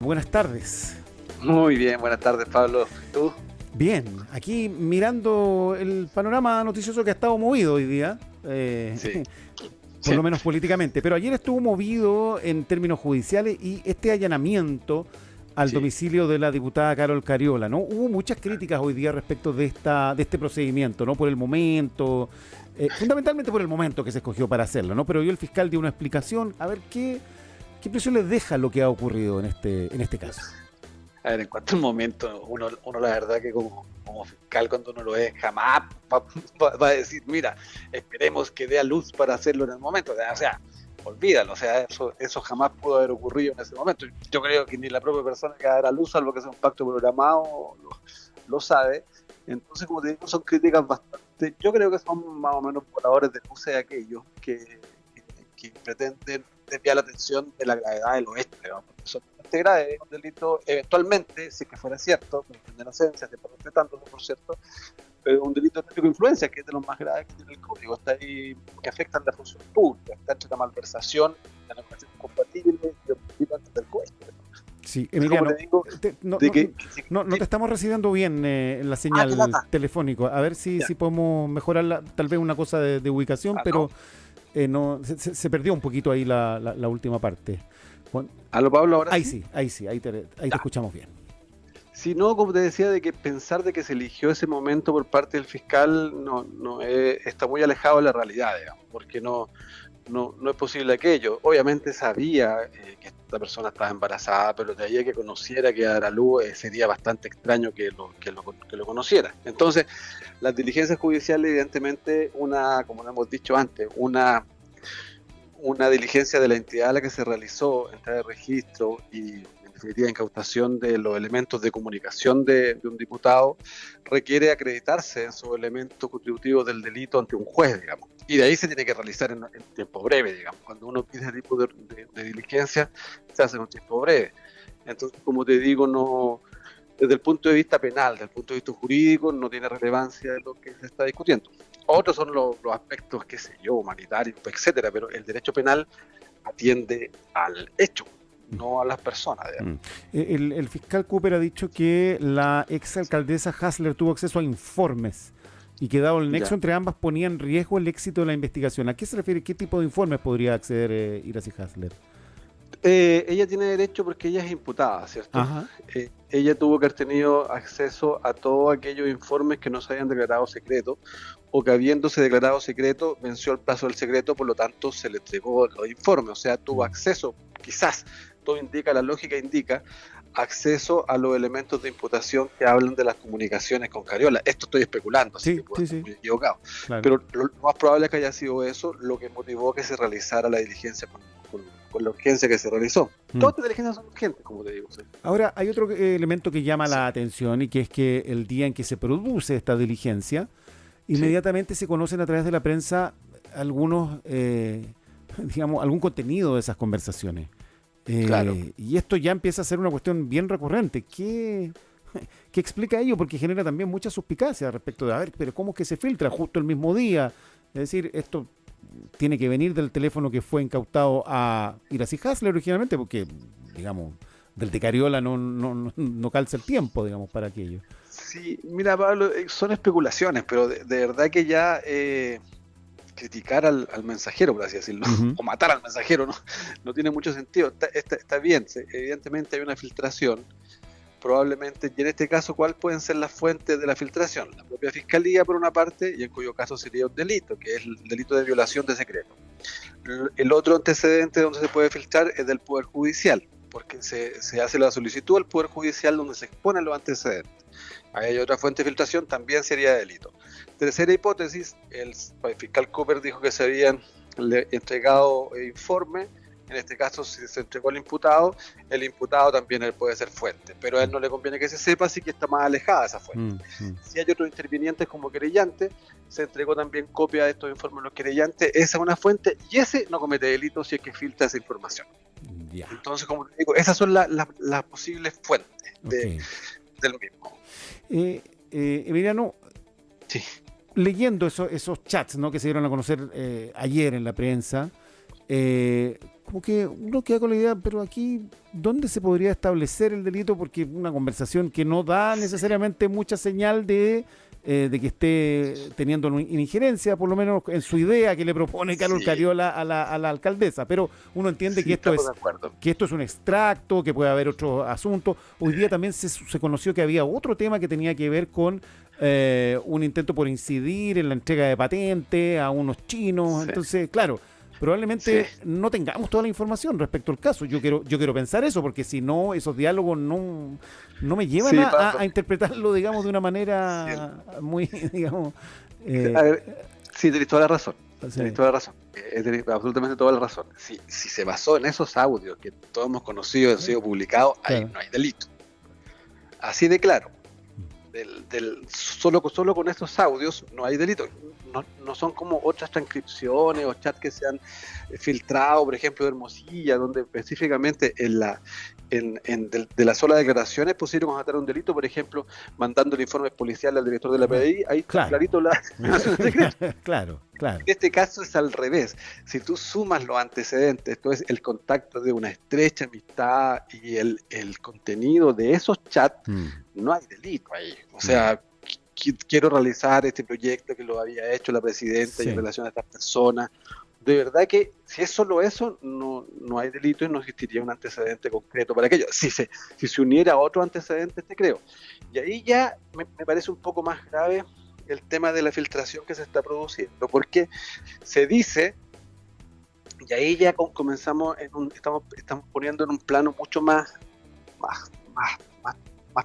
Buenas tardes. Muy bien, buenas tardes, Pablo. ¿Tú? Bien, aquí mirando el panorama noticioso que ha estado movido hoy día, Sí, por sí, lo menos políticamente, pero ayer estuvo movido en términos judiciales y este allanamiento al sí. domicilio de la diputada Carol Cariola, ¿no? Hubo muchas críticas hoy día respecto de este procedimiento, ¿no? Por el momento, fundamentalmente por el momento que se escogió para hacerlo, ¿no? Pero hoy el fiscal dio una explicación, a ver qué impresión les deja lo que ha ocurrido en este caso. A ver, en cuanto al momento, uno la verdad que como fiscal cuando uno lo es, jamás va a decir, mira, esperemos que dé a luz para hacerlo en el momento. O sea, olvídalo, o sea, eso jamás pudo haber ocurrido en ese momento. Yo creo que ni la propia persona que va a dar a luz, salvo que sea un pacto programado, lo sabe. Entonces, como te digo, son críticas bastante, yo creo que son más o menos voladores de luces de aquellos que pretenden desviar la atención de la gravedad de los hechos, digamos, porque son bastante graves, es un delito, eventualmente, si es que fuera cierto, de inocencia, se parece tanto, por cierto, pero un delito de tráfico de influencia, que es de los más graves que tiene el código, está ahí, que afectan la función pública, está entre la malversación, la negociación incompatible y el delito antes del juez. Sí, Así como Emiliano, te digo, no, de no, que, no te estamos recibiendo bien en la qué señal lata, telefónico. A ver si, ya, si podemos mejorar tal vez una cosa de ubicación, no. pero no se perdió un poquito ahí la última parte. Juan, Aló Pablo, ahora ahí sí. sí, ahí te Ya. escuchamos bien. Si no, como te decía, de que pensar de que se eligió ese momento por parte del fiscal está muy alejado de la realidad, digamos, porque no es posible aquello. Obviamente sabía que esta persona estaba embarazada, pero de ahí a que conociera que era luz sería bastante extraño que lo conociera. Entonces, las diligencias judiciales, evidentemente, como lo hemos dicho antes, una diligencia de la entidad a la que se realizó, entrada de registro y en definitiva incautación de los elementos de comunicación de un diputado, requiere acreditarse en sus elementos contributivos del delito ante un juez, digamos. Y de ahí se tiene que realizar en tiempo breve, digamos. Cuando uno pide ese tipo de diligencia, se hace en un tiempo breve. Entonces, como te digo, no, desde el punto de vista penal, desde el punto de vista jurídico, no tiene relevancia de lo que se está discutiendo. Otros son los aspectos, qué sé yo, humanitarios, etcétera, pero el derecho penal atiende al hecho, no a las personas. Mm. El fiscal Cooper ha dicho que la exalcaldesa Hasler tuvo acceso a informes y que dado el nexo Ya. entre ambas ponía en riesgo el éxito de la investigación. ¿A qué se refiere? ¿Qué tipo de informes podría acceder Iracy Hasler? Ella tiene derecho porque ella es imputada, ¿cierto? Ajá. Ella tuvo que haber tenido acceso a todos aquellos informes que no se hayan declarado secretos o que habiéndose declarado secreto venció el plazo del secreto, por lo tanto se le entregó los informes, o sea, tuvo acceso, quizás, todo indica, la lógica indica, acceso a los elementos de imputación que hablan de las comunicaciones con Cariola. Esto estoy especulando, así Sí, que puedo sí, estar sí, muy equivocado. claro. Pero lo más probable es que haya sido eso lo que motivó que se realizara la diligencia con la urgencia que se realizó. Mm. Todas las diligencias son urgentes, como te digo. ¿Sí? Ahora, hay otro elemento que llama Sí, la atención y que es que el día en que se produce esta diligencia, sí, inmediatamente se conocen a través de la prensa algunos, digamos, algún contenido de esas conversaciones. claro. Y esto ya empieza a ser una cuestión bien recurrente. ¿Qué explica ello? Porque genera también mucha suspicacia respecto de, a ver, pero ¿cómo es que se filtra justo el mismo día? Es decir, esto tiene que venir del teléfono que fue incautado a Iracy Hasler originalmente, porque, digamos, del de Cariola no calza el tiempo, digamos, para aquello. Sí, mira, Pablo, son especulaciones, pero de verdad que ya criticar al mensajero, por así decirlo, Ujú. o matar al mensajero, no tiene mucho sentido. Está bien, evidentemente hay una filtración, probablemente, y en este caso, ¿cuáles pueden ser las fuentes de la filtración? La propia fiscalía, por una parte, y en cuyo caso sería un delito, que es el delito de violación de secreto. El otro antecedente donde se puede filtrar es del Poder Judicial, porque se hace la solicitud al Poder Judicial donde se exponen los antecedentes. Ahí hay otra fuente de filtración, también sería delito. Tercera hipótesis, el fiscal Cooper dijo que se habían entregado informes, en este caso si se entregó al imputado, el imputado también él puede ser fuente, pero a él no le conviene que se sepa, así que está más alejada esa fuente. Si hay otros intervinientes como querellante, se entregó también copia de estos informes a los querellantes, esa es una fuente, y ese no comete delito si es que filtra esa información. Ya, Entonces, como te digo, esas son las posibles fuentes ok. del mismo. Emiliano, Sí. leyendo esos chats, ¿no?, que se dieron a conocer ayer en la prensa, como que uno queda con la idea, pero aquí, ¿dónde se podría establecer el delito? Porque es una conversación que no da necesariamente mucha señal de que esté teniendo una injerencia, por lo menos en su idea que le propone Carol Cariola a la alcaldesa. Pero uno entiende que esto es un extracto, que puede haber otro asunto. Hoy día también se conoció que había otro tema que tenía que ver con un intento por incidir en la entrega de patente a unos chinos. Sí. Entonces, claro, probablemente no tengamos toda la información respecto al caso. Yo quiero pensar eso, porque si no, esos diálogos no me llevan a interpretarlo, digamos, de una manera muy, digamos... A ver, sí, tenés toda la razón. Tenés toda la razón. Tenés absolutamente toda la razón. Si se basó en esos audios que todos hemos conocido, han sido publicados, ahí no hay delito. Así de claro. Solo con estos audios no hay delito. No son como otras transcripciones o chats que se han filtrado, por ejemplo, de Hermosilla, donde específicamente de las solas declaraciones es posible constatar un delito, por ejemplo, mandando el informe policial al director de la PDI, ahí está clarito la declaración de secreto. Claro. En este caso es al revés. Si tú sumas los antecedentes, esto es el contacto de una estrecha amistad y el contenido de esos chats, no hay delito ahí. O sea, quiero realizar este proyecto que lo había hecho la presidenta y en relación a estas personas. De verdad que si es solo eso, no hay delito y no existiría un antecedente concreto para aquello. Si se uniera a otros antecedentes, te creo. Y ahí ya me parece un poco más grave el tema de la filtración que se está produciendo, porque se dice, y ahí ya comenzamos, estamos poniendo en un plano mucho más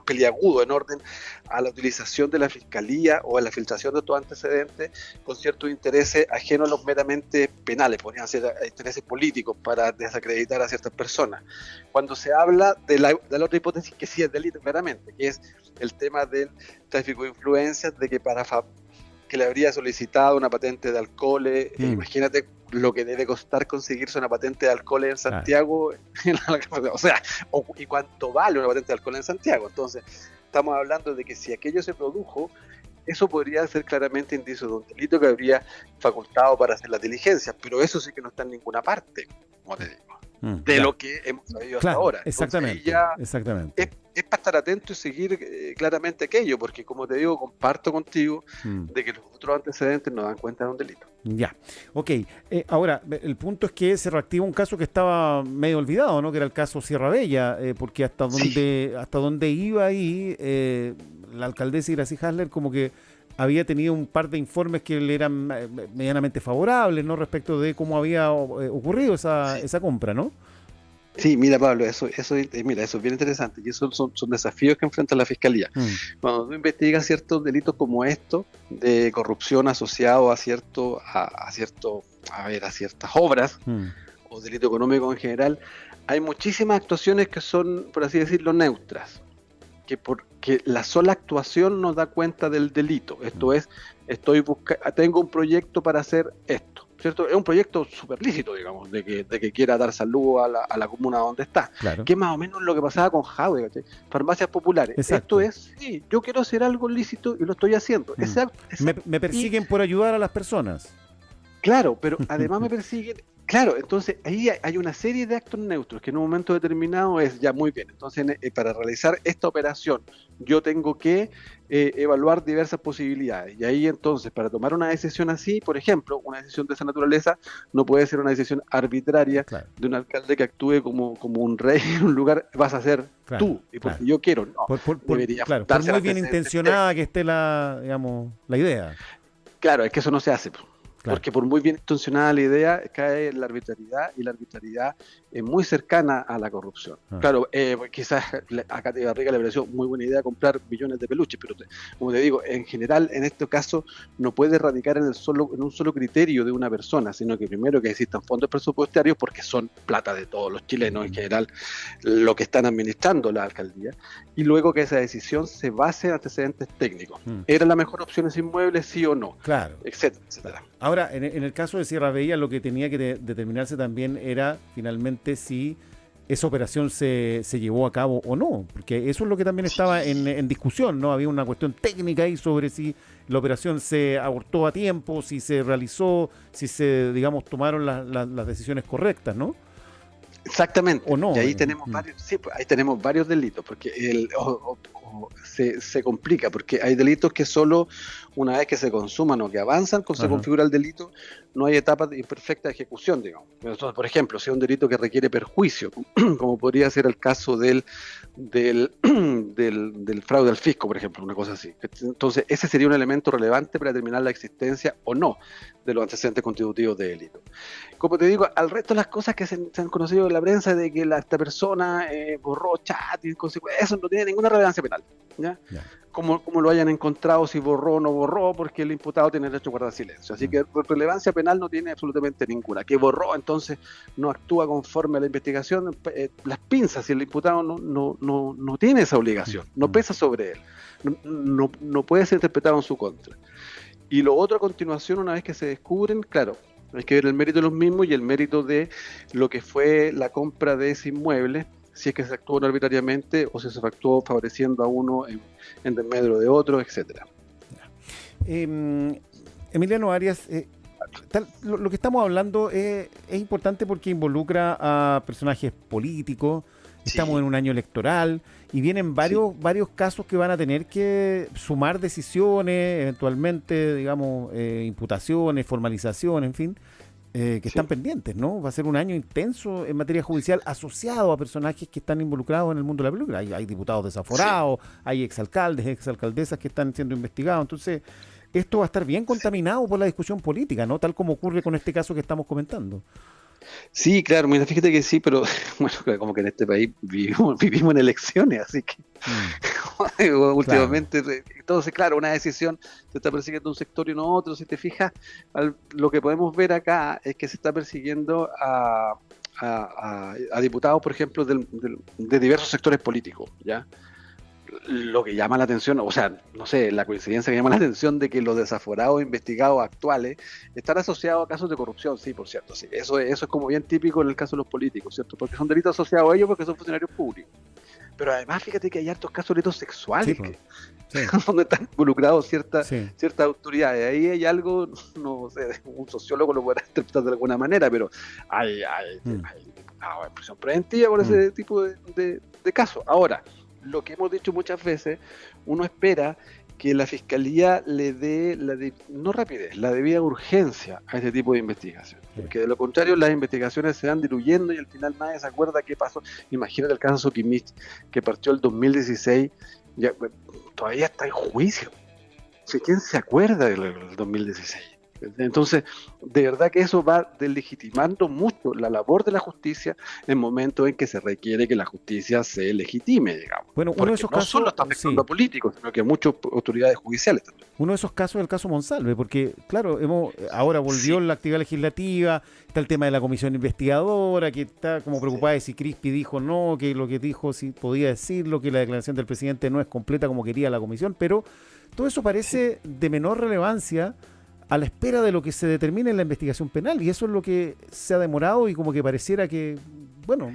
peliagudo en orden a la utilización de la fiscalía o a la filtración de estos antecedentes con ciertos intereses ajenos a los meramente penales, podrían ser intereses políticos para desacreditar a ciertas personas. Cuando se habla de la otra hipótesis que sí es delito claramente, que es el tema del tráfico de influencias, de que que le habría solicitado una patente de alcoholes, imagínate lo que debe costar conseguirse una patente de alcohol en Santiago, o sea, y cuánto vale una patente de alcohol en Santiago. Entonces, estamos hablando de que si aquello se produjo, eso podría ser claramente indicio de un delito que habría facultado para hacer las diligencias, pero eso sí que no está en ninguna parte, como te digo, de lo que hemos sabido hasta ahora. Exactamente. Es para estar atento y seguir claramente aquello, porque como te digo, comparto contigo de que los otros antecedentes nos dan cuenta de un delito. Ya, ok. Ahora, el punto es que se reactiva un caso que estaba medio olvidado, ¿no? Que era el caso Sierra Bella, porque hasta donde iba ahí, la alcaldesa Iracy Hasler como que había tenido un par de informes que le eran medianamente favorables, ¿no? Respecto de cómo había ocurrido esa compra, ¿no? Sí, mira, Pablo, eso es bien interesante y esos son desafíos que enfrenta la Fiscalía. Cuando tú investigas ciertos delitos como estos, de corrupción asociado a ciertas obras o delito económico en general, hay muchísimas actuaciones que son, por así decirlo, neutras, porque la sola actuación nos da cuenta del delito. Esto es, tengo un proyecto para hacer esto, ¿cierto? Es un proyecto súper lícito, digamos, de que quiera dar salud a la comuna donde está. Claro. Que es más o menos lo que pasaba con Jaude, ¿cachai? Farmacias populares. Exacto. Esto es, sí, yo quiero hacer algo lícito y lo estoy haciendo. Me persiguen por ayudar a las personas. Claro, pero además me persiguen. Claro, entonces ahí hay una serie de actos neutros que en un momento determinado es ya muy bien. Entonces, para realizar esta operación, yo tengo que evaluar diversas posibilidades. Y ahí entonces, para tomar una decisión así, por ejemplo, una decisión de esa naturaleza, no puede ser una decisión arbitraria de un alcalde que actúe como un rey en un lugar, vas a ser tú, y porque yo quiero. No, por muy bien intencionada que esté la idea. Claro, es que eso no se hace. Claro. Porque por muy bien intencionada la idea, cae la arbitrariedad, y la arbitrariedad es muy cercana a la corrupción. Claro, quizás a Katy Barriga le pareció muy buena idea comprar millones de peluches, pero como te digo, en general, en este caso, no puede radicar en un solo criterio de una persona, sino que primero que existan fondos presupuestarios, porque son plata de todos los chilenos en general, lo que están administrando la alcaldía, y luego que esa decisión se base en antecedentes técnicos. ¿Era la mejor opción ese inmueble, sí o no? Claro. Etcétera, etcétera. Ahora, en el caso de Sierra Bella, lo que tenía que determinarse también era finalmente si esa operación se llevó a cabo o no, porque eso es lo que también estaba en discusión, ¿no? Había una cuestión técnica ahí sobre si la operación se abortó a tiempo, si se realizó, si se, digamos, tomaron las decisiones correctas, ¿no? Exactamente. O no. Y ahí tenemos varios, sí, pues, ahí tenemos varios delitos, porque se complica, porque hay delitos que solo una vez que se consuman o que avanzan, se configura el delito, no hay etapas de imperfecta ejecución, digamos. Entonces, por ejemplo, si es un delito que requiere perjuicio, como podría ser el caso del fraude al fisco, por ejemplo, una cosa así. Entonces, ese sería un elemento relevante para determinar la existencia o no de los antecedentes constitutivos de delito. Como te digo, al resto de las cosas que se han conocido en la prensa de que esta persona borró chat y eso no tiene ninguna relevancia penal, ¿ya? Como lo hayan encontrado, si borró o no borró, porque el imputado tiene derecho a guardar silencio. Así que relevancia penal no tiene absolutamente ninguna. Que borró, entonces no actúa conforme a la investigación, las pinzas, si el imputado no tiene esa obligación, no pesa sobre él, no puede ser interpretado en su contra. Y lo otro a continuación, una vez que se descubren, claro, hay que ver el mérito de los mismos y el mérito de lo que fue la compra de ese inmueble, si es que se actuó arbitrariamente o si se actuó favoreciendo a uno en desmedro de otro, etcétera. Emiliano Arias, lo que estamos hablando es importante porque involucra a personajes políticos. Estamos en un año electoral y vienen varios casos que van a tener que sumar decisiones, eventualmente, digamos, imputaciones, formalizaciones, en fin, que están pendientes, ¿no? Va a ser un año intenso en materia judicial asociado a personajes que están involucrados en el mundo de la película. Hay diputados desaforados, hay exalcaldes, exalcaldesas que están siendo investigados. Entonces, esto va a estar bien contaminado por la discusión política, ¿no? Tal como ocurre con este caso que estamos comentando. Sí, claro, mira, fíjate que sí, pero bueno, como que en este país vivimos en elecciones, así que últimamente, entonces, claro, una decisión se está persiguiendo un sector y no otro. Si te fijas, lo que podemos ver acá es que se está persiguiendo a diputados, por ejemplo, de diversos sectores políticos, ¿ya? Lo que llama la atención, o sea, no sé, la coincidencia que llama la atención de que los desaforados investigados actuales están asociados a casos de corrupción, sí, por cierto, sí, eso es como bien típico en el caso de los políticos, ¿cierto? Porque son delitos asociados a ellos porque son funcionarios públicos. Pero además, fíjate que hay hartos casos de delitos sexuales donde están involucrados ciertas autoridades. Ahí hay algo, no sé, un sociólogo lo podrá interpretar de alguna manera, pero hay diputados en prisión preventiva por ese tipo de casos. Ahora, lo que hemos dicho muchas veces, uno espera que la Fiscalía le dé no rapidez, la debida urgencia a este tipo de investigación. Porque de lo contrario las investigaciones se van diluyendo y al final nadie se acuerda qué pasó. Imagínate el caso Sokimich, que partió el 2016, ya, todavía está en juicio. ¿Quién se acuerda del 2016? Entonces, de verdad que eso va delegitimando mucho la labor de la justicia en momentos en que se requiere que la justicia se legitime, digamos. Bueno, uno de esos casos solo está afectando a políticos, sino que a muchas autoridades judiciales también. Uno de esos casos es el caso Monsalve, porque, claro, ahora volvió la actividad legislativa, está el tema de la comisión investigadora, que está como preocupada de si Crispi dijo no, que lo que dijo sí podía decirlo, que la declaración del presidente no es completa como quería la comisión, pero todo eso parece de menor relevancia a la espera de lo que se determine en la investigación penal, y eso es lo que se ha demorado y como que pareciera que, bueno,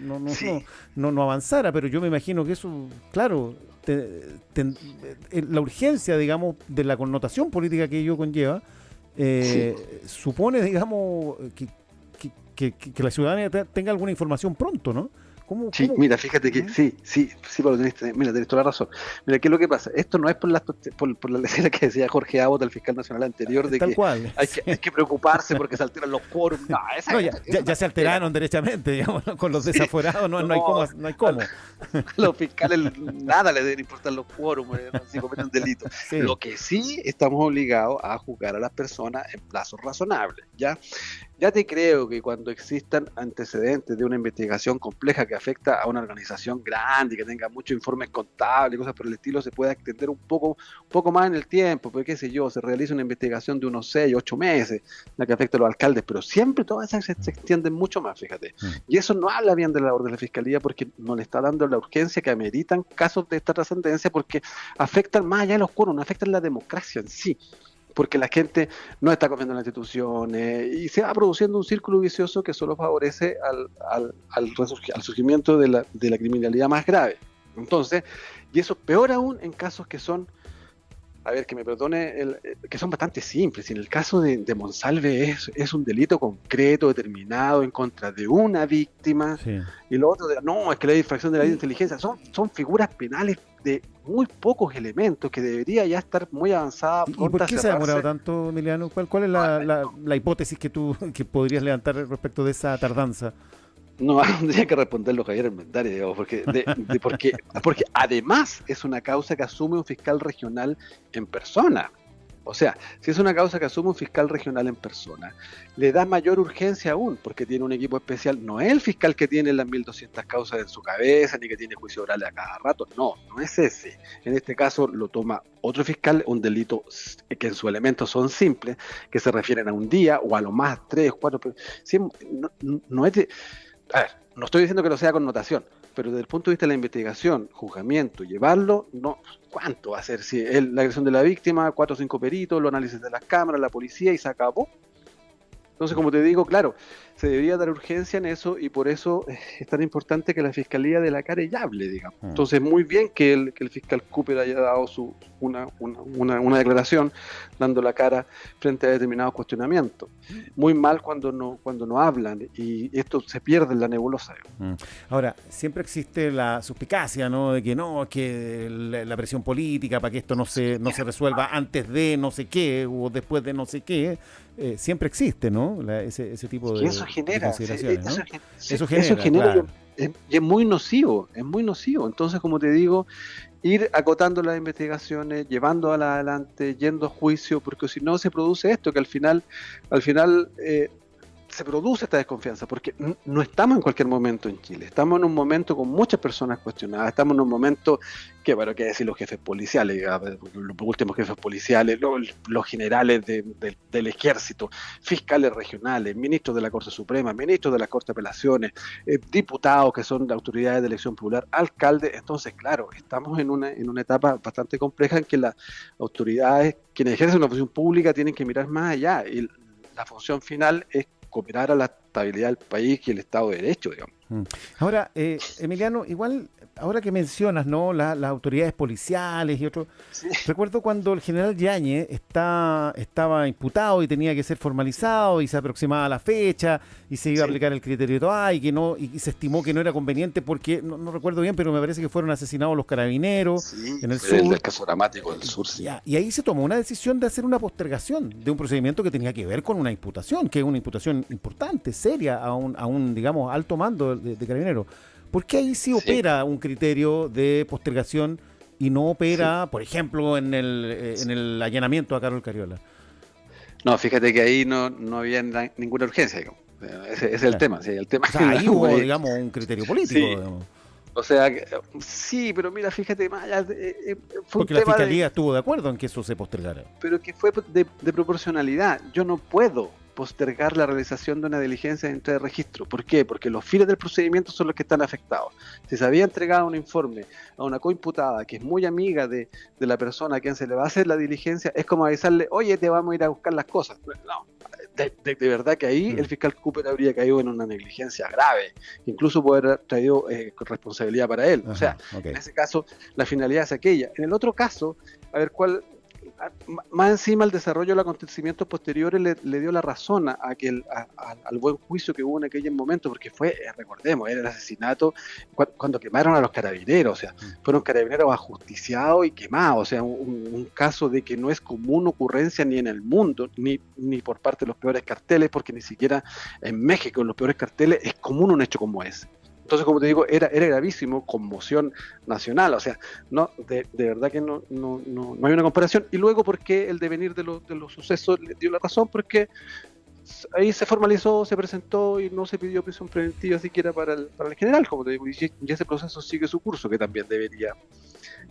no avanzara, pero yo me imagino que eso, claro, la urgencia, digamos, de la connotación política que ello conlleva, supone, digamos, que la ciudadanía tenga alguna información pronto, ¿no? ¿Cómo? Mira, fíjate que sí, Pablo, tenés toda la razón. Mira, ¿qué es lo que pasa? Esto no es por la lectura que decía Jorge Abot, el fiscal nacional anterior, de tal que cual. Hay que preocuparse porque se alteran los quórum. No, ya se alteraron derechamente, digamos, ¿no? Con los desaforados no hay cómo. Los fiscales nada les deben importar los quórum si cometen delitos. Lo que sí estamos obligados a juzgar a las personas en plazos razonables, ¿ya? Ya te creo que cuando existan antecedentes de una investigación compleja que afecta a una organización grande y que tenga muchos informes contables y cosas por el estilo, se pueda extender un poco más en el tiempo, porque qué sé yo, se realiza una investigación de unos 6, 8 meses, la que afecta a los alcaldes, pero siempre todas esas se extienden mucho más, fíjate. Y eso no habla bien de la labor de la Fiscalía porque no le está dando la urgencia que ameritan casos de esta trascendencia porque afectan más allá de los quórum, afectan la democracia en sí. porque la gente no está confiando en las instituciones y se va produciendo un círculo vicioso que solo favorece al surgimiento de la criminalidad más grave. Entonces, y eso peor aún en casos que son, a ver, que me perdone, que son bastante simples. Y en el caso de Monsalve es un delito concreto, determinado, en contra de una víctima. Sí. Y lo otro, no, es que la infracción de la ley de inteligencia son figuras penales de muy pocos elementos que debería ya estar muy avanzada. ¿Y por qué se ha demorado tanto, Emiliano? ¿Cuál es la hipótesis que podrías levantar respecto de esa tardanza? No, tendría que responderlo Javier Armendáriz, digamos, porque además es una causa que asume un fiscal regional en persona. O sea, si es una causa que asume un fiscal regional en persona, le da mayor urgencia aún, porque tiene un equipo especial. No es el fiscal que tiene las 1.200 causas en su cabeza, ni que tiene juicio oral a cada rato. No es ese. En este caso lo toma otro fiscal, un delito que en su elemento son simples, que se refieren a un día o a lo más 3, 4. No es de... A ver, no estoy diciendo que lo sea con notación, pero desde el punto de vista de la investigación, juzgamiento, llevarlo, no, ¿cuánto va a ser? Si es la agresión de la víctima, 4 o 5 peritos, los análisis de las cámaras, la policía y se acabó. Entonces, como te digo, claro, se debería dar urgencia en eso y por eso es tan importante que la Fiscalía de la Care ya hable, digamos. Entonces, muy bien que el fiscal Cooper haya dado una declaración dando la cara frente a determinados cuestionamientos. Muy mal cuando no hablan y esto se pierde en la nebulosa. Ahora, siempre existe la suspicacia, ¿no? De que la presión política para que esto no se resuelva antes de no sé qué o después de no sé qué, siempre existe, ¿no? Ese tipo de... Eso genera, ¿no? Eso genera claro. y es muy nocivo. Entonces, como te digo, ir acotando las investigaciones, llevándolas adelante, yendo a juicio, porque si no se produce esto, que al final se produce esta desconfianza, porque no estamos en cualquier momento en Chile, estamos en un momento con muchas personas cuestionadas, estamos en un momento que, bueno, qué decir los jefes policiales, los últimos jefes policiales, los generales del ejército, fiscales regionales, ministros de la Corte Suprema, ministros de la Corte de Apelaciones, diputados que son de autoridades de elección popular, alcaldes. Entonces, claro, estamos en una etapa bastante compleja en que las autoridades, quienes ejercen una función pública, tienen que mirar más allá, y la función final es cooperar a la estabilidad del país y el Estado de Derecho, digamos. Ahora, Emiliano, igual, ahora que mencionas, ¿no? Las autoridades policiales y otros, sí. Recuerdo cuando el general Yáñez estaba imputado y tenía que ser formalizado y se aproximaba la fecha y se iba a aplicar el criterio de Toá y se estimó que no era conveniente porque, no recuerdo bien, pero me parece que fueron asesinados los carabineros en el sur. El caso dramático del sur, sí. Y ahí se tomó una decisión de hacer una postergación de un procedimiento que tenía que ver con una imputación, que es una imputación importante, seria, a un digamos, alto mando de Carabineros. ¿Por qué ahí sí opera un criterio de postergación y no opera, por ejemplo, en el allanamiento a Carol Cariola? No, fíjate que ahí no había ninguna urgencia, digamos. Ese es el tema. Sí, el tema, o sea, ahí hubo, digamos, un criterio político. Sí. Digamos. O sea, sí, pero mira, fíjate, más allá, fue porque la Fiscalía estuvo de acuerdo en que eso se postergara. Pero que fue de proporcionalidad. Yo no puedo postergar la realización de una diligencia de entrega de registro. ¿Por qué? Porque los fines del procedimiento son los que están afectados. Si se había entregado un informe a una coimputada que es muy amiga de la persona a quien se le va a hacer la diligencia, es como avisarle, oye, te vamos a ir a buscar las cosas. No, de verdad que ahí el fiscal Cooper habría caído en una negligencia grave, incluso puede haber traído responsabilidad para él. Ajá, o sea, en ese caso, la finalidad es aquella. En el otro caso, a ver cuál... Más encima el desarrollo de los acontecimientos posteriores le dio la razón al buen juicio que hubo en aquel momento, porque fue, recordemos, era el asesinato cuando quemaron a los carabineros, o sea, fueron carabineros ajusticiados y quemados, o sea, un caso de que no es común ocurrencia ni en el mundo, ni por parte de los peores carteles, porque ni siquiera en México, en los peores carteles, es común un hecho como ese. Entonces, como te digo, era gravísimo, conmoción nacional, o sea, no de verdad que no hay una comparación. Y luego, ¿por qué el devenir de los sucesos le dio la razón? Porque ahí se formalizó, se presentó y no se pidió prisión preventiva siquiera para el general, como te digo, y ese proceso sigue su curso, que también debería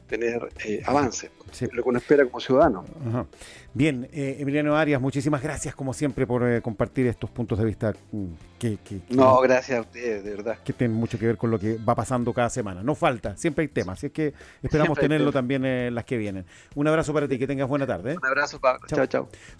tener avance, Sí. lo que uno espera como ciudadano. Ajá. Bien, Emiliano Arias, muchísimas gracias como siempre por compartir estos puntos de vista No, gracias a ustedes, de verdad. que tienen mucho que ver con lo que va pasando cada semana. No falta, siempre hay temas, así es que esperamos Siempre hay tenerlo temas. también las que vienen. Un abrazo para ti, que tengas buena tarde. Un abrazo, Pablo. Chao. Chao, chao.